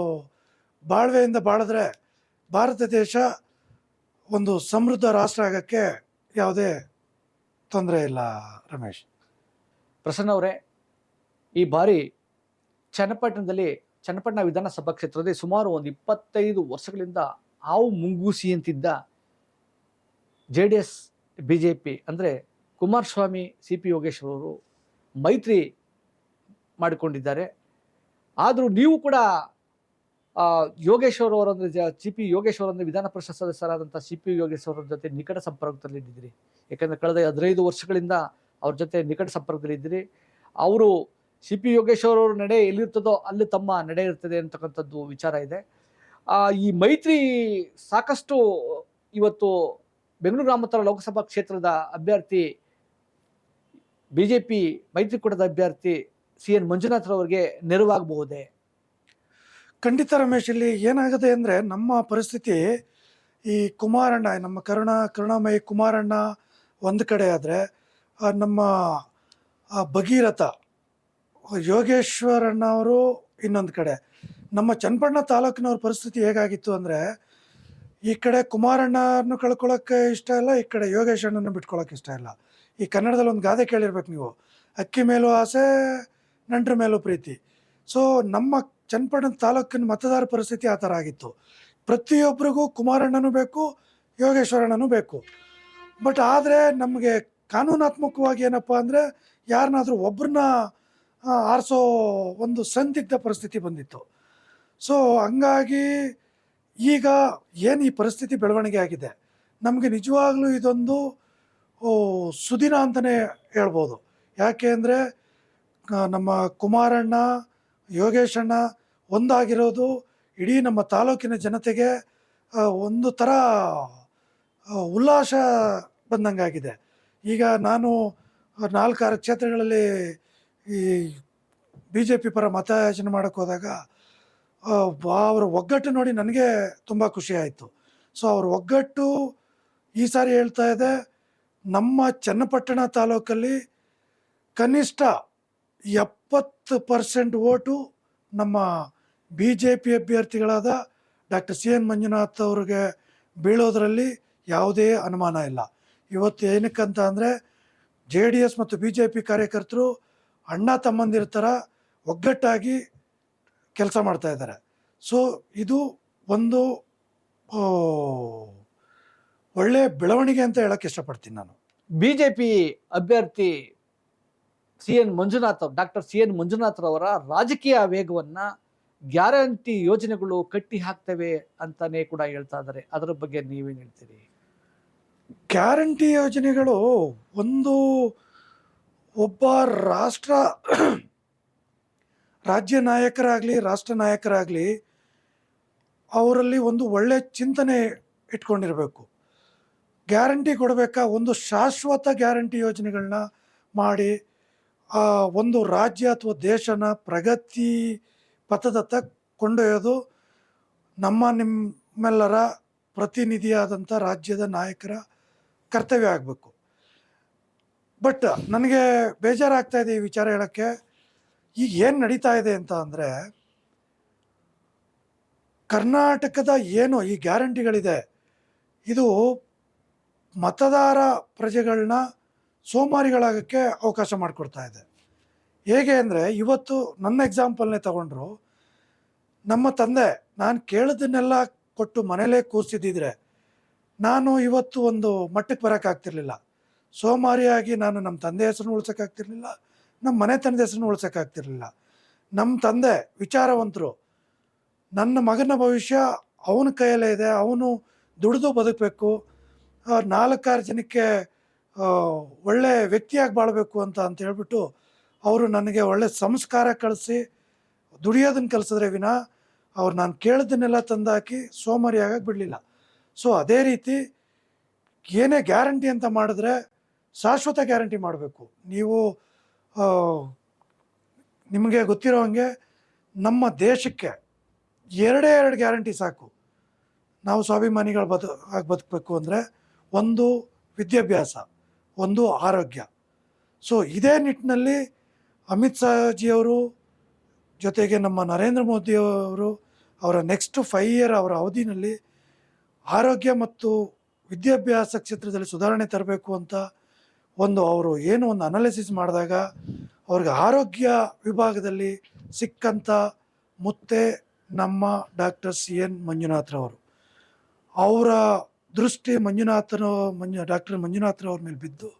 ಬಾಳ್ವೆಯಿಂದ ಬಾಳಿದ್ರೆ ಭಾರತ ದೇಶ ಒಂದು ಸಮೃದ್ಧ ರಾಷ್ಟ್ರ ಆಗೋಕ್ಕೆ ಯಾವುದೇ ತೊಂದರೆ ಇಲ್ಲ. ರಮೇಶ್, ಪ್ರಸನ್ನ ಅವರೇ, ಈ ಬಾರಿ ಚನ್ನಪಟ್ಟಣ ವಿಧಾನಸಭಾ ಕ್ಷೇತ್ರದಲ್ಲಿ ಸುಮಾರು ಒಂದು 25 ವರ್ಷಗಳಿಂದ ಹಾವು ಮುಂಗೂಸಿ ಅಂತಿದ್ದ JDS BJP ಅಂದರೆ ಕುಮಾರಸ್ವಾಮಿ CP ಯೋಗೇಶ್ವರ್ ಅವರು ಮೈತ್ರಿ ಮಾಡಿಕೊಂಡಿದ್ದಾರೆ. ಆದರೂ ನೀವು ಕೂಡ ಯೋಗೇಶ್ವರ್ ಅವರಂದ್ರೆ CP ಯೋಗೇಶ್ವರ್ ಅಂದರೆ ವಿಧಾನ ಪರಿಷತ್ ಸದಸ್ಯರಾದಂಥ CP ಯೋಗೇಶ್ವರ್ ಅವರ ಜೊತೆ ನಿಕಟ ಸಂಪರ್ಕದಲ್ಲಿದ್ದಿರಿ. ಯಾಕಂದರೆ ಕಳೆದ 15 ವರ್ಷಗಳಿಂದ ಅವ್ರ ಜೊತೆ ನಿಕಟ ಸಂಪರ್ಕದಲ್ಲಿದ್ದಿರಿ. ಅವರು CP ಯೋಗೇಶ್ವರ್ ಅವ್ರ ನಡೆ ಎಲ್ಲಿರ್ತದೋ ಅಲ್ಲಿ ತಮ್ಮ ನಡೆ ಇರ್ತದೆ ಅಂತಕ್ಕಂಥದ್ದು ವಿಚಾರ ಇದೆ. ಈ ಮೈತ್ರಿ ಸಾಕಷ್ಟು ಇವತ್ತು ಬೆಂಗಳೂರು ಗ್ರಾಮಾಂತರ ಲೋಕಸಭಾ ಕ್ಷೇತ್ರದ ಅಭ್ಯರ್ಥಿ BJP ಮೈತ್ರಿಕೂಟದ ಅಭ್ಯರ್ಥಿ CN ಮಂಜುನಾಥ್ರವರಿಗೆ ನೆರವಾಗಬಹುದೇ? ಖಂಡಿತ ರಮೇಶ್. ಇಲ್ಲಿ ಏನಾಗುತ್ತೆ ಅಂದರೆ ನಮ್ಮ ಪರಿಸ್ಥಿತಿ ಈ ಕುಮಾರಣ್ಣ, ನಮ್ಮ ಕರುಣಾಮಯಿ ಕುಮಾರಣ್ಣ ಒಂದು ಕಡೆ ಆದರೆ ನಮ್ಮ ಭಗೀರಥ ಯೋಗೇಶ್ವರಣ್ಣ ಅವರು ಇನ್ನೊಂದು ಕಡೆ. ನಮ್ಮ ಚನ್ನಪಟ್ಟಣ ತಾಲೂಕಿನವ್ರ ಪರಿಸ್ಥಿತಿ ಹೇಗಾಗಿತ್ತು ಅಂದರೆ ಈ ಕಡೆ ಕುಮಾರಣ್ಣನ ಕಳ್ಕೊಳ್ಳೋಕ್ಕೆ ಇಷ್ಟ ಇಲ್ಲ, ಈ ಕಡೆ ಯೋಗೇಶಣ್ಣನ ಬಿಟ್ಕೊಳ್ಳೋಕೆ ಇಷ್ಟ ಇಲ್ಲ. ಈ ಕನ್ನಡದಲ್ಲಿ ಒಂದು ಗಾದೆ ಕೇಳಿರ್ಬೇಕು ನೀವು, ಅಕ್ಕಿ ಮೇಲೂ ಆಸೆ ನೆಂಟ್ರ ಮೇಲೂ ಪ್ರೀತಿ. ಸೊ ನಮ್ಮ ಚನ್ನಪಟ್ಟಣ ತಾಲೂಕಿನ ಮತದಾರ ಪರಿಸ್ಥಿತಿ ಆ ಥರ ಆಗಿತ್ತು. ಪ್ರತಿಯೊಬ್ಬರಿಗೂ ಕುಮಾರಣ್ಣನೂ ಬೇಕು, ಯೋಗೇಶ್ವರಣ್ಣನೂ ಬೇಕು. ಬಟ್ ಆದರೆ ನಮಗೆ ಕಾನೂನಾತ್ಮಕವಾಗಿ ಏನಪ್ಪ ಅಂದರೆ ಯಾರನ್ನಾದರೂ ಒಬ್ಬರನ್ನ ಆರಿಸೋ ಒಂದು ಸಂದಿಗ್ಧ ಪರಿಸ್ಥಿತಿ ಬಂದಿತ್ತು. ಸೊ ಹಂಗಾಗಿ ಈಗ ಏನು ಈ ಪರಿಸ್ಥಿತಿ ಬೆಳವಣಿಗೆ ಆಗಿದೆ, ನಮಗೆ ನಿಜವಾಗ್ಲೂ ಇದೊಂದು ಸುದಿನ ಅಂತಲೇ ಹೇಳ್ಬೋದು. ಯಾಕೆ ಅಂದರೆ ನಮ್ಮ ಕುಮಾರಣ್ಣ ಯೋಗೇಶಣ್ಣ ಒಂದಾಗಿರೋದು ಇಡೀ ನಮ್ಮ ತಾಲೂಕಿನ ಜನತೆಗೆ ಒಂದು ಥರ ಉಲ್ಲಾಸ ಬಂದಂಗಾಗಿದೆ. ಈಗ ನಾನು 4-6 ಕ್ಷೇತ್ರಗಳಲ್ಲಿ ಈ BJP ಪರ ಮತಯಾಚನೆ ಮಾಡೋಕ್ಕೆ ಹೋದಾಗ ಅವರ ಒಗ್ಗಟ್ಟು ನೋಡಿ ನನಗೆ ತುಂಬ ಖುಷಿ ಆಯಿತು. ಸೊ ಅವ್ರ ಒಗ್ಗಟ್ಟು ಈ ಸಾರಿ ಹೇಳ್ತಾ ಇದೆ, ನಮ್ಮ ಚನ್ನಪಟ್ಟಣ ತಾಲೂಕಲ್ಲಿ ಕನಿಷ್ಠ 70% ಓಟು ನಮ್ಮ BJP ಅಭ್ಯರ್ಥಿಗಳಾದ ಡಾಕ್ಟರ್ CN ಮಂಜುನಾಥ್ ಅವ್ರಿಗೆ ಬೀಳೋದ್ರಲ್ಲಿ ಯಾವುದೇ ಅನುಮಾನ ಇಲ್ಲ. ಇವತ್ತು ಏನಕ್ಕಂತ ಅಂದರೆ JDS ಮತ್ತು BJP ಕಾರ್ಯಕರ್ತರು ಅಣ್ಣ ತಮ್ಮಂದಿರ ಥರ ಒಗ್ಗಟ್ಟಾಗಿ ಕೆಲಸ ಮಾಡ್ತಾ ಇದ್ದಾರೆ. ಸೊ ಇದು ಒಂದು ಒಳ್ಳೆಯ ಬೆಳವಣಿಗೆ ಅಂತ ಹೇಳಕ್ಕೆ ಇಷ್ಟಪಡ್ತೀನಿ ನಾನು. BJP ಅಭ್ಯರ್ಥಿ ಡಾಕ್ಟರ್ CN ಮಂಜುನಾಥ್ರವರ ರಾಜಕೀಯ ವೇಗವನ್ನ ಗ್ಯಾರಂಟಿ ಯೋಜನೆಗಳು ಕಟ್ಟಿ ಹಾಕ್ತವೆ ಅಂತಾನೆ ಕೂಡ ಹೇಳ್ತಾ ಇದ್ದಾರೆ. ಅದರ ಬಗ್ಗೆ ನೀವೇನು ಹೇಳ್ತೀರಿ? ಗ್ಯಾರಂಟಿ ಯೋಜನೆಗಳು ಒಬ್ಬ ರಾಜ್ಯ ನಾಯಕರಾಗಲಿ ರಾಷ್ಟ್ರ ನಾಯಕರಾಗಲಿ ಅವರಲ್ಲಿ ಒಂದು ಒಳ್ಳೆ ಚಿಂತನೆ ಇಟ್ಕೊಂಡಿರಬೇಕು. ಗ್ಯಾರಂಟಿ ಕೊಡಬೇಕಾ, ಒಂದು ಶಾಶ್ವತ ಗ್ಯಾರಂಟಿ ಯೋಜನೆಗಳನ್ನ ಮಾಡಿ ಒಂದು ರಾಜ್ಯ ಅಥವಾ ದೇಶನ ಪ್ರಗತಿ ಪಥದತ್ತ ಕೊಂಡೊಯ್ಯೋದು ನಿಮ್ಮೆಲ್ಲರ ಪ್ರತಿನಿಧಿಯಾದಂಥ ರಾಜ್ಯದ ನಾಯಕರ ಕರ್ತವ್ಯ ಆಗಬೇಕು. ಬಟ್ ನನಗೆ ಬೇಜಾರಾಗ್ತಾ ಇದೆ ಈ ವಿಚಾರ ಹೇಳೋಕ್ಕೆ. ಈಗ ಏನು ನಡೀತಾ ಇದೆ ಅಂತ ಅಂದರೆ ಕರ್ನಾಟಕದ ಏನು ಈ ಗ್ಯಾರಂಟಿಗಳಿದೆ ಇದು ಮತದಾರ ಪ್ರಜೆಗಳನ್ನ ಸೋಮಾರಿಗಳಾಗೋಕ್ಕೆ ಅವಕಾಶ ಮಾಡಿಕೊಡ್ತಾ ಇದೆ. ಹೇಗೆ ಅಂದರೆ ಇವತ್ತು ನನ್ನ ಎಕ್ಸಾಂಪಲ್ನೇ ತಗೊಂಡ್ರು, ನಮ್ಮ ತಂದೆ ನಾನು ಕೇಳಿದ್ದನ್ನೆಲ್ಲ ಕೊಟ್ಟು ಮನೇಲೇ ಕೂರಿಸಿದ್ದಿದ್ರೆ ನಾನು ಇವತ್ತು ಒಂದು ಮಟ್ಟಕ್ಕೆ ಬರೋಕ್ಕಾಗ್ತಿರ್ಲಿಲ್ಲ. ಸೋಮಾರಿಯಾಗಿ ನಾನು ನಮ್ಮ ತಂದೆ ಹೆಸರನ್ನು ಉಳ್ಸೋಕ್ಕಾಗ್ತಿರ್ಲಿಲ್ಲ, ನಮ್ಮ ಮನೆತನದ ಹೆಸರನ್ನು ಉಳ್ಸೋಕ್ಕಾಗ್ತಿರ್ಲಿಲ್ಲ. ನಮ್ಮ ತಂದೆ ವಿಚಾರವಂತರು. ನನ್ನ ಮಗನ ಭವಿಷ್ಯ ಅವನ ಕೈಯಲ್ಲೇ ಇದೆ. ಅವನು ದುಡಿದು ಬದುಕಬೇಕು, 4-6 ಜನಕ್ಕೆ ಒಳ್ಳೆ ವ್ಯಕ್ತಿಯಾಗಿ ಬಾಳಬೇಕು ಅಂತ ಹೇಳ್ಬಿಟ್ಟು ಅವರು ನನಗೆ ಒಳ್ಳೆ ಸಂಸ್ಕಾರ ಕಳಿಸಿ ದುಡಿಯೋದನ್ನು ಕಲಿಸಿದ್ರೆ ವಿನಃ ಅವ್ರು ನಾನು ಕೇಳಿದ್ದನ್ನೆಲ್ಲ ತಂದಾಕಿ ಸೋಮಾರಿಯಾಗಿ ಬಿಡಲಿಲ್ಲ. ಸೊ ಅದೇ ರೀತಿ ಏನೇ ಗ್ಯಾರಂಟಿ ಅಂತ ಮಾಡಿದ್ರೆ ಶಾಶ್ವತ ಗ್ಯಾರಂಟಿ ಮಾಡಬೇಕು. ನೀವು ನಿಮಗೆ ಗೊತ್ತಿರೋ ಹಾಗೆ ನಮ್ಮ ದೇಶಕ್ಕೆ 2 ಗ್ಯಾರಂಟಿ ಸಾಕು. ನಾವು ಸ್ವಾಭಿಮಾನಿಗಳು ಆಗಿ ಬದುಕಬೇಕು ಅಂದರೆ, ಒಂದು ವಿದ್ಯಾಭ್ಯಾಸ, ಒಂದು ಆರೋಗ್ಯ. ಸೊ ಇದೇ ನಿಟ್ಟಿನಲ್ಲಿ ಅಮಿತ್ ಶಾಜಿಯವರು ಜೊತೆಗೆ ನಮ್ಮ ನರೇಂದ್ರ ಮೋದಿಯವರು ಅವರ ನೆಕ್ಸ್ಟ್ 5 ಇಯರ್ ಅವರ ಅವಧಿನಲ್ಲಿ ಆರೋಗ್ಯ ಮತ್ತು ವಿದ್ಯಾಭ್ಯಾಸ ಕ್ಷೇತ್ರದಲ್ಲಿ ಸುಧಾರಣೆ ತರಬೇಕು ಅಂತ ಅವರು ಏನು ಒಂದು ಅನಾಲಿಸಿಸ್ ಮಾಡಿದಾಗ ಅವ್ರಿಗೆ ಆರೋಗ್ಯ ವಿಭಾಗದಲ್ಲಿ ಸಿಕ್ಕಂಥ ಮುತ್ತೆ ನಮ್ಮ ಡಾಕ್ಟರ್ CN ಮಂಜುನಾಥ್ರವರು. ಅವರ ದೃಷ್ಟಿ ಡಾಕ್ಟರ್ ಮಂಜುನಾಥ್ರವ್ರ ಮೇಲೆ ಬಿದ್ದು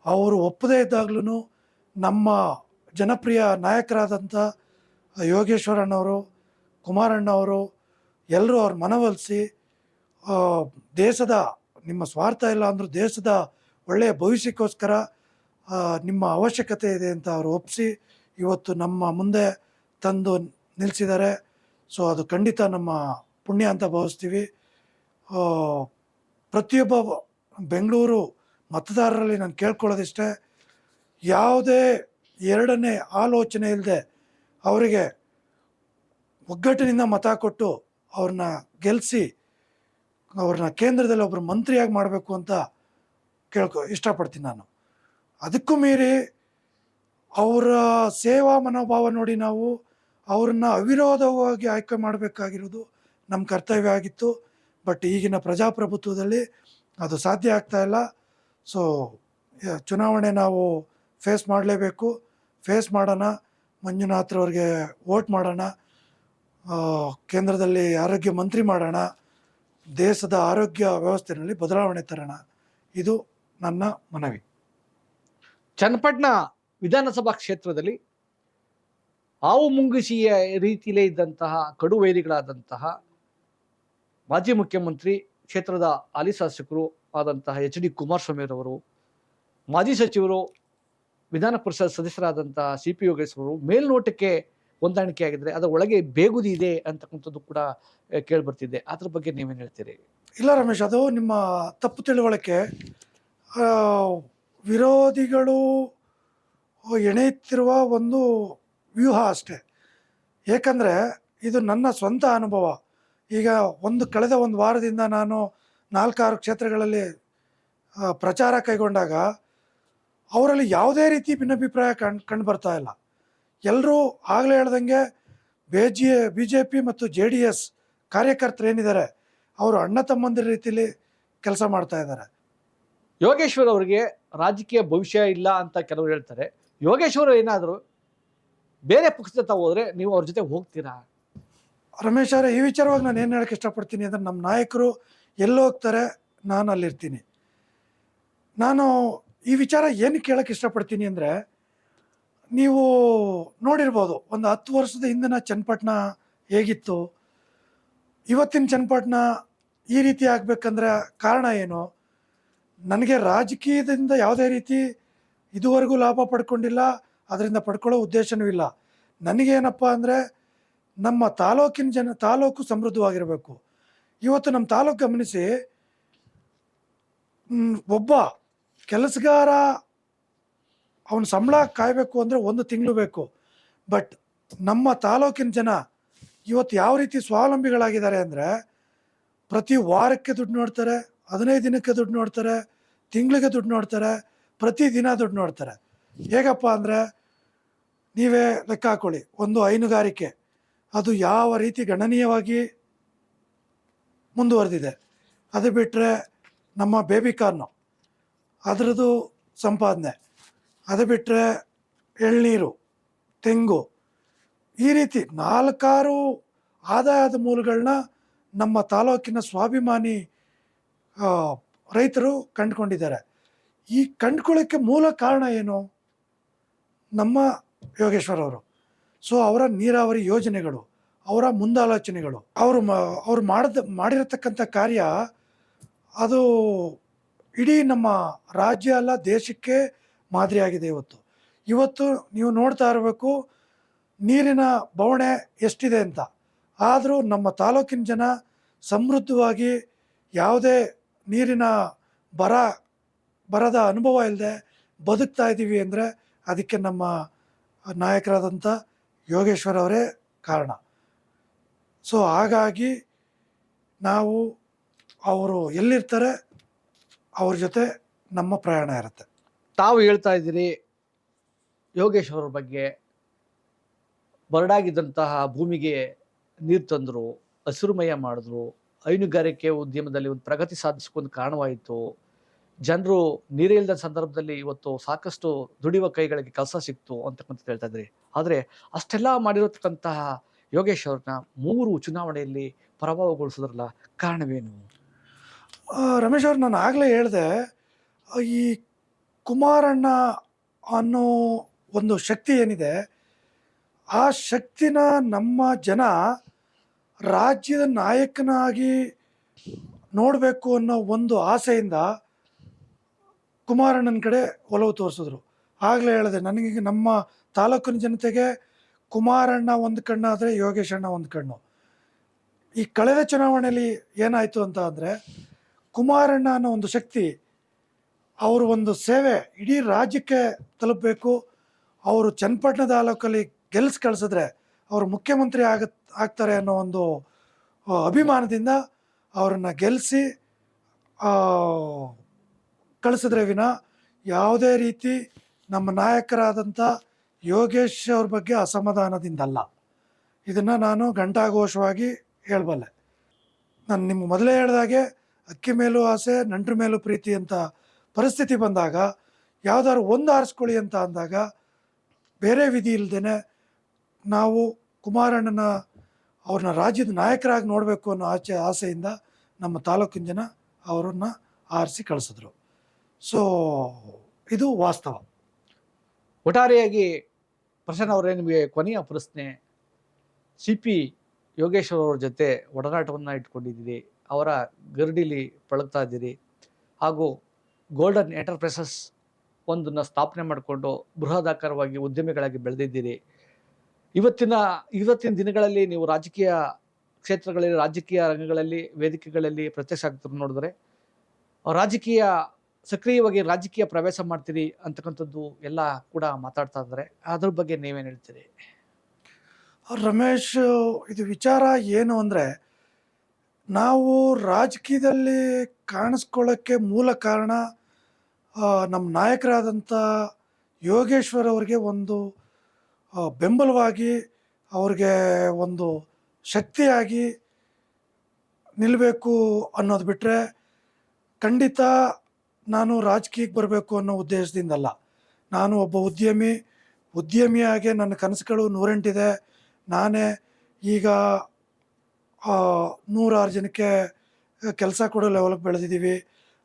ಅವರು ಒಪ್ಪದೇ ಇದ್ದಾಗಲೂ ನಮ್ಮ ಜನಪ್ರಿಯ ನಾಯಕರಾದಂಥ ಯೋಗೇಶ್ವರಣ್ಣವರು, ಕುಮಾರಣ್ಣವರು ಎಲ್ಲರೂ ಅವ್ರ ಮನವೊಲಿಸಿ ದೇಶದ ನಿಮ್ಮ ಸ್ವಾರ್ಥ ಇಲ್ಲ ಅಂದರೂ ದೇಶದ ಒಳ್ಳೆಯ ಭವಿಷ್ಯಕ್ಕೋಸ್ಕರ ನಿಮ್ಮ ಅವಶ್ಯಕತೆ ಇದೆ ಅಂತ ಅವರು ಒಪ್ಪಿಸಿ ಇವತ್ತು ನಮ್ಮ ಮುಂದೆ ತಂದು ನಿಲ್ಲಿಸಿದ್ದಾರೆ. ಸೊ ಅದು ಖಂಡಿತ ನಮ್ಮ ಪುಣ್ಯ ಅಂತ ಭಾವಿಸ್ತೀವಿ. ಪ್ರತಿಯೊಬ್ಬ ಬೆಂಗಳೂರು ಮತದಾರರಲ್ಲಿ ನಾನು ಕೇಳ್ಕೊಳ್ಳೋದಿಷ್ಟೇ, ಯಾವುದೇ ಎರಡನೇ ಆಲೋಚನೆ ಇಲ್ಲದೆ ಅವರಿಗೆ ಒಗ್ಗಟ್ಟಿನಿಂದ ಮತ ಕೊಟ್ಟು ಅವ್ರನ್ನ ಗೆಲ್ಲಿಸಿ ಅವ್ರನ್ನ ಕೇಂದ್ರದಲ್ಲಿ ಒಬ್ಬರು ಮಂತ್ರಿಯಾಗಿ ಮಾಡಬೇಕು ಅಂತ ಇಷ್ಟಪಡ್ತೀನಿ ನಾನು. ಅದಕ್ಕೂ ಮೀರಿ ಅವರ ಸೇವಾ ಮನೋಭಾವ ನೋಡಿ ನಾವು ಅವ್ರನ್ನ ಅವಿರೋಧವಾಗಿ ಆಯ್ಕೆ ಮಾಡಬೇಕಾಗಿರೋದು ನಮ್ಮ ಕರ್ತವ್ಯ ಆಗಿತ್ತು. ಬಟ್ ಈಗಿನ ಪ್ರಜಾಪ್ರಭುತ್ವದಲ್ಲಿ ಅದು ಸಾಧ್ಯ ಆಗ್ತಾ ಇಲ್ಲ. ಸೊ ಚುನಾವಣೆ ನಾವು ಫೇಸ್ ಮಾಡಲೇಬೇಕು, ಫೇಸ್ ಮಾಡೋಣ, ಮಂಜುನಾಥ್ರವ್ರಿಗೆ ವೋಟ್ ಮಾಡೋಣ, ಕೇಂದ್ರದಲ್ಲಿ ಆರೋಗ್ಯ ಮಂತ್ರಿ ಮಾಡೋಣ, ದೇಶದ ಆರೋಗ್ಯ ವ್ಯವಸ್ಥೆಯಲ್ಲಿ ಬದಲಾವಣೆ ತರೋಣ. ಇದು ನನ್ನ ಮನವಿ. ಚನ್ನಪಟ್ಟಣ ವಿಧಾನಸಭಾ ಕ್ಷೇತ್ರದಲ್ಲಿ ಹಾವು ಮುಂಗುಸಿಯ ರೀತಿಯಲ್ಲೇ ಇದ್ದಂತಹ ಕಡುವೈರಿಗಳಾದಂತಹ ಮಾಜಿ ಮುಖ್ಯಮಂತ್ರಿ, ಕ್ಷೇತ್ರದ ಹಾಲಿ ಶಾಸಕರು ಆದಂತಹ HD ಕುಮಾರಸ್ವಾಮಿರವರು, ಮಾಜಿ ಸಚಿವರು, ವಿಧಾನ ಪರಿಷತ್ ಸದಸ್ಯರಾದಂತಹ CP ಯೋಗೇಶ್ವರರು ಮೇಲ್ನೋಟಕ್ಕೆ ಹೊಂದಾಣಿಕೆ ಆಗಿದ್ರೆ ಅದರ ಒಳಗೆ ಬೇಗುದಿ ಇದೆ ಅಂತಕ್ಕಂಥದ್ದು ಕೂಡ ಕೇಳಿಬರ್ತಿದೆ. ಅದ್ರ ಬಗ್ಗೆ ನೀವೇನು ಹೇಳ್ತೀರಿ? ಇಲ್ಲ ರಮೇಶ್, ಅದು ನಿಮ್ಮ ತಪ್ಪು ತಿಳುವಳಿಕೆ. ವಿರೋಧಿಗಳು ಎಣೆಯುತ್ತಿರುವ ಒಂದು ವ್ಯೂಹ ಅಷ್ಟೇ. ಏಕೆಂದರೆ ಇದು ನನ್ನ ಸ್ವಂತ ಅನುಭವ. ಈಗ ಕಳೆದ ಒಂದು ವಾರದಿಂದ ನಾನು 4-6 ಕ್ಷೇತ್ರಗಳಲ್ಲಿ ಪ್ರಚಾರ ಕೈಗೊಂಡಾಗ ಅವರಲ್ಲಿ ಯಾವುದೇ ರೀತಿ ಭಿನ್ನಾಭಿಪ್ರಾಯ ಕಂಡು ಬರ್ತಾ ಇಲ್ಲ. ಎಲ್ಲರೂ ಆಗಲೇ ಹೇಳ್ದಂಗೆ BJP ಮತ್ತು JDS ಕಾರ್ಯಕರ್ತರು ಏನಿದ್ದಾರೆ ಅವರು ಅಣ್ಣ ತಮ್ಮಂದಿರ ರೀತಿಯಲ್ಲಿ ಕೆಲಸ ಮಾಡ್ತಾ ಇದ್ದಾರೆ. ಯೋಗೇಶ್ವರ್ ಅವರಿಗೆ ರಾಜಕೀಯ ಭವಿಷ್ಯ ಇಲ್ಲ ಅಂತ ಕೆಲವರು ಹೇಳ್ತಾರೆ. ಯೋಗೇಶ್ವರ್ ಏನಾದರೂ ಬೇರೆ ಪಕ್ಷದ ಹೋದ್ರೆ ನೀವು ಅವ್ರ ಜೊತೆ ಹೋಗ್ತೀರಾ? ರಮೇಶ್ ಅವರೇ, ಈ ವಿಚಾರವಾಗಿ ನಾನು ಏನು ಹೇಳಕ್ಕೆ ಇಷ್ಟಪಡ್ತೀನಿ ಅಂದರೆ, ನಮ್ಮ ನಾಯಕರು ಎಲ್ಲಿ ಹೋಗ್ತಾರೆ ನಾನು ಅಲ್ಲಿರ್ತೀನಿ. ನಾನು ಈ ವಿಚಾರ ಏನು ಕೇಳಕ್ಕೆ ಇಷ್ಟಪಡ್ತೀನಿ ಅಂದರೆ, ನೀವು ನೋಡಿರ್ಬೋದು ಒಂದು 10 ವರ್ಷದ ಹಿಂದಿನ ಚನ್ನಪಟ್ಟಣ ಹೇಗಿತ್ತು, ಇವತ್ತಿನ ಚನ್ನಪಟ್ಟಣ ಈ ರೀತಿ ಆಗಬೇಕಂದ್ರೆ ಕಾರಣ ಏನು? ನನಗೆ ರಾಜಕೀಯದಿಂದ ಯಾವುದೇ ರೀತಿ ಇದುವರೆಗೂ ಲಾಭ ಪಡ್ಕೊಂಡಿಲ್ಲ, ಅದರಿಂದ ಪಡ್ಕೊಳ್ಳೋ ಉದ್ದೇಶನೂ ಇಲ್ಲ. ನನಗೇನಪ್ಪ ಅಂದರೆ ನಮ್ಮ ತಾಲೂಕು ಸಮೃದ್ಧವಾಗಿರಬೇಕು. ಇವತ್ತು ನಮ್ಮ ತಾಲೂಕು ಗಮನಿಸಿ, ಒಬ್ಬ ಕೆಲಸಗಾರ ಅವನ ಸಂಬಳ ಕಾಯಬೇಕು ಅಂದರೆ 1 ತಿಂಗಳು ಬೇಕು. ಬಟ್ ನಮ್ಮ ತಾಲೂಕಿನ ಜನ ಇವತ್ತು ಯಾವ ರೀತಿ ಸ್ವಾವಲಂಬಿಗಳಾಗಿದ್ದಾರೆ ಅಂದರೆ, ಪ್ರತಿ ವಾರಕ್ಕೆ ದುಡ್ಡು ನೋಡ್ತಾರೆ, 15 ದಿನಕ್ಕೆ ದುಡ್ಡು ನೋಡ್ತಾರೆ, ತಿಂಗಳಿಗೆ ದುಡ್ಡು ನೋಡ್ತಾರೆ, ಪ್ರತಿ ದಿನ ದುಡ್ಡು ನೋಡ್ತಾರೆ. ಹೇಗಪ್ಪ ಅಂದರೆ, ನೀವೇ ಲೆಕ್ಕ ಹಾಕೊಳ್ಳಿ, ಒಂದು ಹೈನುಗಾರಿಕೆ ಅದು ಯಾವ ರೀತಿ ಗಣನೀಯವಾಗಿ ಮುಂದುವರೆದಿದೆ. ಅದು ಬಿಟ್ಟರೆ ನಮ್ಮ ಬೇಬಿಕಾರ್ನು ಅದರದ್ದು ಸಂಪಾದನೆ, ಅದು ಬಿಟ್ಟರೆ ಎಳ್ನೀರು, ತೆಂಗು, ಈ ರೀತಿ 4-6 ಆದಾಯದ ಮೂಲಗಳನ್ನ ನಮ್ಮ ತಾಲೂಕಿನ ಸ್ವಾಭಿಮಾನಿ ರೈತರು ಕಂಡುಕೊಂಡಿದ್ದಾರೆ. ಈ ಕಂಡುಕೊಳ್ಳೋಕ್ಕೆ ಮೂಲ ಕಾರಣ ಏನು? ನಮ್ಮ ಯೋಗೇಶ್ವರ್ ಅವರು. ಸೊ ಅವರ ನೀರಾವರಿ ಯೋಜನೆಗಳು, ಅವರ ಮುಂದಾಲೋಚನೆಗಳು, ಅವರು ಮಾಡಿರತಕ್ಕಂಥ ಕಾರ್ಯ ಅದು ಇಡೀ ನಮ್ಮ ರಾಜ್ಯ ಅಲ್ಲ ದೇಶಕ್ಕೆ ಮಾದರಿಯಾಗಿದೆ. ಇವತ್ತು ನೀವು ನೋಡ್ತಾ ಇರಬೇಕು ನೀರಿನ ಬವಣೆ ಎಷ್ಟಿದೆ ಅಂತ. ಆದರೂ ನಮ್ಮ ತಾಲೂಕಿನ ಜನ ಸಮೃದ್ಧವಾಗಿ ಯಾವುದೇ ನೀರಿನ ಬರದ ಅನುಭವ ಇಲ್ಲದೆ ಬದುಕ್ತಾ ಇದ್ದೀವಿ ಅಂದರೆ ಅದಕ್ಕೆ ನಮ್ಮ ನಾಯಕರಾದಂಥ ಯೋಗೇಶ್ವರ್ ಅವರೇ ಕಾರಣ. ಸೊ ಹಾಗಾಗಿ ನಾವು ಅವರು ಎಲ್ಲಿರ್ತಾರೆ ಅವ್ರ ಜೊತೆ ನಮ್ಮ ಪ್ರಯಾಣ ಇರುತ್ತೆ. ತಾವು ಹೇಳ್ತಾ ಇದ್ದೀರಿ ಯೋಗೇಶ್ವರ ಬಗ್ಗೆ, ಬರಡಾಗಿದ್ದಂತಹ ಭೂಮಿಗೆ ನೀರು ತಂದರು, ಹಸಿರುಮಯ ಮಾಡಿದ್ರು, ಹೈನುಗಾರಿಕೆ ಉದ್ಯಮದಲ್ಲಿ ಒಂದು ಪ್ರಗತಿ ಸಾಧಿಸೋಕೆ ಕಾರಣವಾಯಿತು. ಜನರು ನೀರೇ ಇಲ್ಲದ ಸಂದರ್ಭದಲ್ಲಿ ಇವತ್ತು ಸಾಕಷ್ಟು ದುಡಿಯುವ ಕೈಗಳಿಗೆ ಕೆಲಸ ಸಿಕ್ತು ಅಂತಕ್ಕಂಥದ್ದು ಹೇಳ್ತಾ ಇದ್ರಿ. ಆದರೆ ಅಷ್ಟೆಲ್ಲ ಮಾಡಿರತಕ್ಕಂತಹ ಯೋಗೇಶ್ ಅವ್ರನ್ನ 3 ಚುನಾವಣೆಯಲ್ಲಿ ಪರಾಭವಗೊಳಿಸೋದ್ರಲ್ಲ ಕಾರಣವೇನು? ರಮೇಶ್ ಅವ್ರು, ನಾನು ಆಗಲೇ ಹೇಳಿದೆ, ಈ ಕುಮಾರಣ್ಣ ಅನ್ನೋ ಒಂದು ಶಕ್ತಿ ಏನಿದೆ, ಆ ಶಕ್ತಿನ ನಮ್ಮ ಜನ ರಾಜ್ಯದ ನಾಯಕನಾಗಿ ನೋಡಬೇಕು ಅನ್ನೋ ಒಂದು ಆಸೆಯಿಂದ ಕುಮಾರಣ್ಣನ ಕಡೆ ಒಲವು ತೋರಿಸಿದ್ರು. ಆಗಲೇ ಹೇಳಿದೆ, ನನಗೆ ನಮ್ಮ ತಾಲೂಕಿನ ಜನತೆಗೆ ಕುಮಾರಣ್ಣ ಒಂದು ಕಣ್ಣಾದರೆ ಯೋಗೇಶ್ ಅಣ್ಣ ಒಂದು ಕಣ್ಣು. ಈ ಕಳೆದ ಚುನಾವಣೆಯಲ್ಲಿ ಏನಾಯಿತು ಅಂತ ಅಂದರೆ, ಕುಮಾರಣ್ಣ ಅನ್ನೋ ಒಂದು ಶಕ್ತಿ, ಅವರು ಒಂದು ಸೇವೆ ಇಡೀ ರಾಜ್ಯಕ್ಕೆ ತಲುಪಬೇಕು, ಅವರು ಚನ್ನಪಟ್ಟಣ ತಾಲೂಕಲ್ಲಿ ಕಳಿಸಿದ್ರೆ ಅವರು ಮುಖ್ಯಮಂತ್ರಿ ಆಗ್ತಾರೆ ಅನ್ನೋ ಒಂದು ಅಭಿಮಾನದಿಂದ ಅವರನ್ನು ಗೆಲ್ಲಿಸಿ ಕಳಿಸಿದ್ರೆ ವಿನ ಯಾವುದೇ ರೀತಿ ನಮ್ಮ ನಾಯಕರಾದಂಥ ಯೋಗೇಶ್ ಅವ್ರ ಬಗ್ಗೆ ಅಸಮಾಧಾನದಿಂದಲ್ಲ. ಇದನ್ನು ನಾನು ಘಂಟಾಘೋಷವಾಗಿ ಹೇಳಬಲ್ಲೆ. ನಾನು ನಿಮ್ಗೆ ಮೊದಲೇ ಹೇಳಿದಾಗೆ ಅಕ್ಕಿ ಮೇಲೂ ಆಸೆ ನಂಟ್ರ ಮೇಲೂ ಪ್ರೀತಿ ಅಂತ ಪರಿಸ್ಥಿತಿ ಬಂದಾಗ ಯಾವುದಾದ್ರು ಒಂದು ಆರಿಸ್ಕೊಳ್ಳಿ ಅಂತ ಅಂದಾಗ ಬೇರೆ ವಿಧಿ ಇಲ್ಲದೇ ನಾವು ಕುಮಾರಣ್ಣನ ಅವ್ರನ್ನ ರಾಜ್ಯದ ನಾಯಕರಾಗಿ ನೋಡಬೇಕು ಅನ್ನೋ ಆಸೆಯಿಂದ ನಮ್ಮ ತಾಲೂಕಿನ ಜನ ಅವರನ್ನು ಆರಿಸಿ ಕಳಿಸಿದ್ರು. ಸೊ ಇದು ವಾಸ್ತವ. ಒಟ್ಟಾರೆಯಾಗಿ ಪ್ರಸನ್ನ ಅವರೇ, ನಿಮಗೆ ಕೊನೆಯ ಪ್ರಶ್ನೆ. CP ಯೋಗೇಶ್ವರ್ ಅವ್ರ ಜೊತೆ ಒಡನಾಟವನ್ನು ಇಟ್ಕೊಂಡಿದ್ದೀರಿ, ಅವರ ಗರಡಿಲಿ ಪಳಗ್ತಾ ಇದ್ದೀರಿ, ಹಾಗೂ ಗೋಲ್ಡನ್ ಎಂಟರ್ಪ್ರೈಸಸ್ ಒಂದನ್ನು ಸ್ಥಾಪನೆ ಮಾಡಿಕೊಂಡು ಬೃಹದಾಕಾರವಾಗಿ ಉದ್ಯಮಿಗಳಾಗಿ ಬೆಳೆದಿದ್ದೀರಿ. ಇವತ್ತಿನ ದಿನಗಳಲ್ಲಿ ನೀವು ರಾಜಕೀಯ ಕ್ಷೇತ್ರಗಳಲ್ಲಿ, ರಾಜಕೀಯ ರಂಗಗಳಲ್ಲಿ, ವೇದಿಕೆಗಳಲ್ಲಿ ಪ್ರತ್ಯಕ್ಷ ಆಗ್ತಿರೋ ನೋಡಿದ್ರೆ ಸಕ್ರಿಯವಾಗಿ ರಾಜಕೀಯ ಪ್ರವೇಶ ಮಾಡ್ತೀರಿ ಅಂತಕ್ಕಂಥದ್ದು ಎಲ್ಲ ಕೂಡ ಮಾತಾಡ್ತಾ ಇದ್ದಾರೆ. ಅದ್ರ ಬಗ್ಗೆ ನೀವೇನು ಹೇಳ್ತೀರಿ? ರಮೇಶ್, ಇದು ವಿಚಾರ ಏನು ಅಂದರೆ, ನಾವು ರಾಜಕೀಯದಲ್ಲಿ ಕಾಣಿಸ್ಕೊಳ್ಳೋಕ್ಕೆ ಮೂಲ ಕಾರಣ ನಮ್ಮ ನಾಯಕರಾದಂಥ ಯೋಗೇಶ್ವರ್ ಅವ್ರಿಗೆ ಒಂದು ಬೆಂಬಲವಾಗಿ, ಅವ್ರಿಗೆ ಒಂದು ಶಕ್ತಿಯಾಗಿ ನಿಲ್ಲಬೇಕು ಅನ್ನೋದು ಬಿಟ್ಟರೆ ಖಂಡಿತ ನಾನು ರಾಜಕೀಯಕ್ಕೆ ಬರಬೇಕು ಅನ್ನೋ ಉದ್ದೇಶದಿಂದಲ್ಲ. ನಾನು ಒಬ್ಬ ಉದ್ಯಮಿಯಾಗಿ ನನ್ನ ಕನಸುಗಳು 108 ನಾನೇ ಈಗ 106 ಜನಕ್ಕೆ ಕೆಲಸ ಕೊಡೋ ಲೆವೆಲ್ಗೆ ಬೆಳೆದಿದ್ದೀವಿ.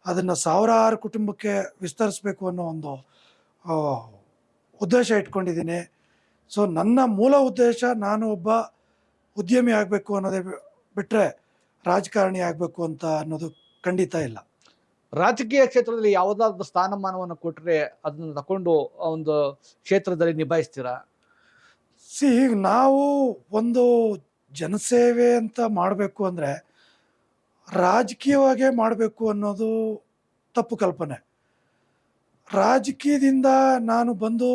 ಅದನ್ನು ಸಾವಿರಾರು ಕುಟುಂಬಕ್ಕೆ ವಿಸ್ತರಿಸಬೇಕು ಅನ್ನೋ ಒಂದು ಉದ್ದೇಶ ಇಟ್ಕೊಂಡಿದ್ದೀನಿ. ಸೊ ನನ್ನ ಮೂಲ ಉದ್ದೇಶ ನಾನು ಒಬ್ಬ ಉದ್ಯಮಿ ಆಗಬೇಕು ಅನ್ನೋದೇ ಬಿಟ್ಟರೆ ರಾಜಕಾರಣಿ ಆಗಬೇಕು ಅಂತ ಅನ್ನೋದು ಖಂಡಿತ ಇಲ್ಲ. ರಾಜಕೀಯ ಕ್ಷೇತ್ರದಲ್ಲಿ ಯಾವುದಾದ್ರೂ ಸ್ಥಾನಮಾನವನ್ನು ಕೊಟ್ಟರೆ ಅದನ್ನು ತಗೊಂಡು ಒಂದು ಕ್ಷೇತ್ರದಲ್ಲಿ ನಿಭಾಯಿಸ್ತೀರಾ? ಈಗ ನಾವು ಒಂದು ಜನಸೇವೆ ಅಂತ ಮಾಡಬೇಕು ಅಂದರೆ ರಾಜಕೀಯವಾಗೇ ಮಾಡಬೇಕು ಅನ್ನೋದು ತಪ್ಪು ಕಲ್ಪನೆ. ರಾಜಕೀಯದಿಂದ ನಾನು ಬಂದು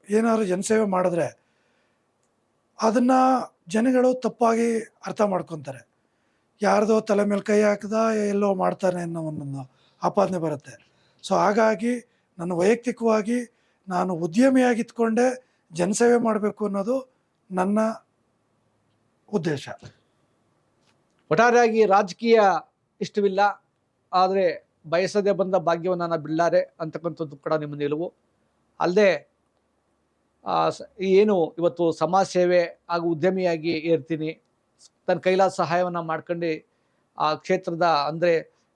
ಏನಾದ್ರು ಜನಸೇವೆ ಮಾಡಿದ್ರೆ ಅದನ್ನು ಜನಗಳು ತಪ್ಪಾಗಿ ಅರ್ಥ ಮಾಡ್ಕೊತಾರೆ. ಯಾರ್ದೋ ತಲೆ ಮೇಲೆ ಕೈ ಹಾಕಿದ ಎಲ್ಲೋ ಮಾಡ್ತಾನೆ ಅನ್ನೋ ಒಂದೊಂದು ಆಪಾದನೆ ಬರುತ್ತೆ. ಸೊ ಹಾಗಾಗಿ ನನ್ನ ವೈಯಕ್ತಿಕವಾಗಿ ನಾನು ಉದ್ಯಮಿಯಾಗಿತ್ಕೊಂಡೆ ಜನಸೇವೆ ಮಾಡಬೇಕು ಅನ್ನೋದು ನನ್ನ ಉದ್ದೇಶ. ಒಟ್ಟಾರೆಯಾಗಿ ರಾಜಕೀಯ ಇಷ್ಟವಿಲ್ಲ, ಆದರೆ ಬಯಸದೆ ಬಂದ ಭಾಗ್ಯವನ್ನು ನಾನು ಬಿಡಲಾರೆ ಅಂತಕ್ಕಂಥದ್ದು ಕೂಡ ನಿಮ್ಮ ನಿಲುವು. ಅಲ್ಲದೆ ಏನು ಇವತ್ತು ಸಮಾಜ ಸೇವೆ ಹಾಗೂ ಉದ್ಯಮಿಯಾಗಿ ಇರ್ತೀನಿ, ತನ್ನ ಕೈಲಾದ ಸಹಾಯವನ್ನು ಮಾಡ್ಕೊಂಡು ಆ ಕ್ಷೇತ್ರದ ಅಂದರೆ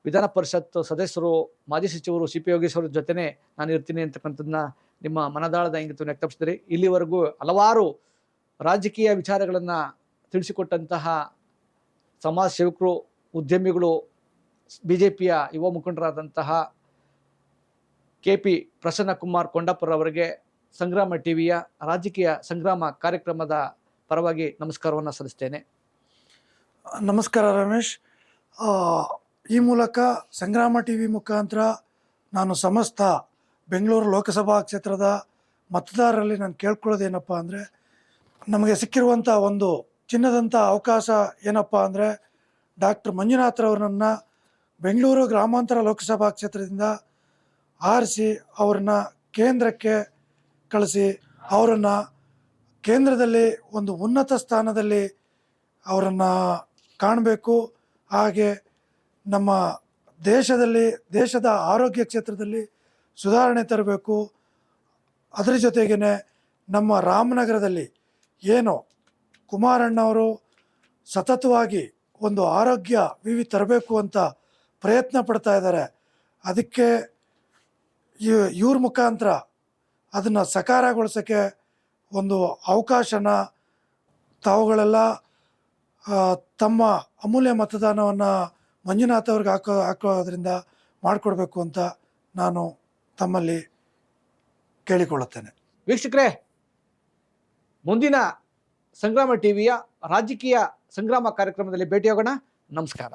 ವಿಧಾನ ಪರಿಷತ್ ಸದಸ್ಯರು, ಮಾಜಿ ಸಚಿವರು ಸಿ ಪಿ ಯೋಗೇಶ್ವರ ಜೊತೆನೆ ನಾನು ಇರ್ತೀನಿ ಅಂತಕ್ಕಂಥದ್ದನ್ನ ನಿಮ್ಮ ಮನದಾಳದ ಇಂಗಿತವನ್ನು ವ್ಯಕ್ತಪಡಿಸಿದ್ರಿ. ಇಲ್ಲಿವರೆಗೂ ಹಲವಾರು ರಾಜಕೀಯ ವಿಚಾರಗಳನ್ನು ತಿಳಿಸಿಕೊಟ್ಟಂತಹ ಸಮಾಜ ಸೇವಕರು, ಉದ್ಯಮಿಗಳು, BJPಯ ಯುವ ಮುಖಂಡರಾದಂತಹ KP ಪ್ರಸನ್ನಕುಮಾರ್ ಕೊಂಡಾಪುರವರಿಗೆ ಸಂಗ್ರಾಮ ಟಿವಿಯ ರಾಜಕೀಯ ಸಂಗ್ರಾಮ ಕಾರ್ಯಕ್ರಮದ ಪರವಾಗಿ ನಮಸ್ಕಾರವನ್ನು ಸಲ್ಲಿಸ್ತೇನೆ. ನಮಸ್ಕಾರ ರಮೇಶ್. ಈ ಮೂಲಕ ಸಂಗ್ರಾಮ TV ಮುಖಾಂತರ ನಾನು ಸಮಸ್ತ ಬೆಂಗಳೂರು ಲೋಕಸಭಾ ಕ್ಷೇತ್ರದ ಮತದಾರರಲ್ಲಿ ನಾನು ಕೇಳ್ಕೊಳ್ಳೋದೇನಪ್ಪ ಅಂದರೆ, ನಮಗೆ ಸಿಕ್ಕಿರುವಂಥ ಒಂದು ಚಿನ್ನದಂಥ ಅವಕಾಶ ಏನಪ್ಪ ಅಂದರೆ, ಡಾಕ್ಟರ್ ಮಂಜುನಾಥ್ರವ್ರನ್ನ ಬೆಂಗಳೂರು ಗ್ರಾಮಾಂತರ ಲೋಕಸಭಾ ಕ್ಷೇತ್ರದಿಂದ ಆರಿಸಿ ಅವ್ರನ್ನ ಕೇಂದ್ರಕ್ಕೆ ಕಳಿಸಿ ಅವರನ್ನು ಕೇಂದ್ರದಲ್ಲಿ ಒಂದು ಉನ್ನತ ಸ್ಥಾನದಲ್ಲಿ ಅವರನ್ನು ಕಾಣಬೇಕು. ಹಾಗೆ ನಮ್ಮ ದೇಶದ ಆರೋಗ್ಯ ಕ್ಷೇತ್ರದಲ್ಲಿ ಸುಧಾರಣೆ ತರಬೇಕು. ಅದರ ಜೊತೆಗೇ ನಮ್ಮ ರಾಮನಗರದಲ್ಲಿ ಏನು ಕುಮಾರಣ್ಣವರು ಸತತವಾಗಿ ಒಂದು ಆರೋಗ್ಯ ವಿವಿ ತರಬೇಕು ಅಂತ ಪ್ರಯತ್ನ ಪಡ್ತಾ ಇದ್ದಾರೆ. ಅದಕ್ಕೆ ಇವ್ರ ಮುಖಾಂತರ ಅದನ್ನು ಸಕಾರಗೊಳಿಸೋಕ್ಕೆ ಒಂದು ಅವಕಾಶನ ತಾವುಗಳೆಲ್ಲ ತಮ್ಮ ಅಮೂಲ್ಯ ಮತದಾನವನ್ನು ಮಂಜುನಾಥ್ ಅವ್ರಿಗೆ ಹಾಕೋದ್ರಿಂದ ಮಾಡಿಕೊಡ್ಬೇಕು ಅಂತ ನಾನು ತಮ್ಮಲ್ಲಿ ಕೇಳಿಕೊಳ್ಳುತ್ತೇನೆ. ವೀಕ್ಷಕರೇ, ಮುಂದಿನ ಸಂಗ್ರಾಮ ಟಿವಿಯ ರಾಜಕೀಯ ಸಂಗ್ರಾಮ ಕಾರ್ಯಕ್ರಮದಲ್ಲಿ ಭೇಟಿಯಾಗೋಣ. ನಮಸ್ಕಾರ.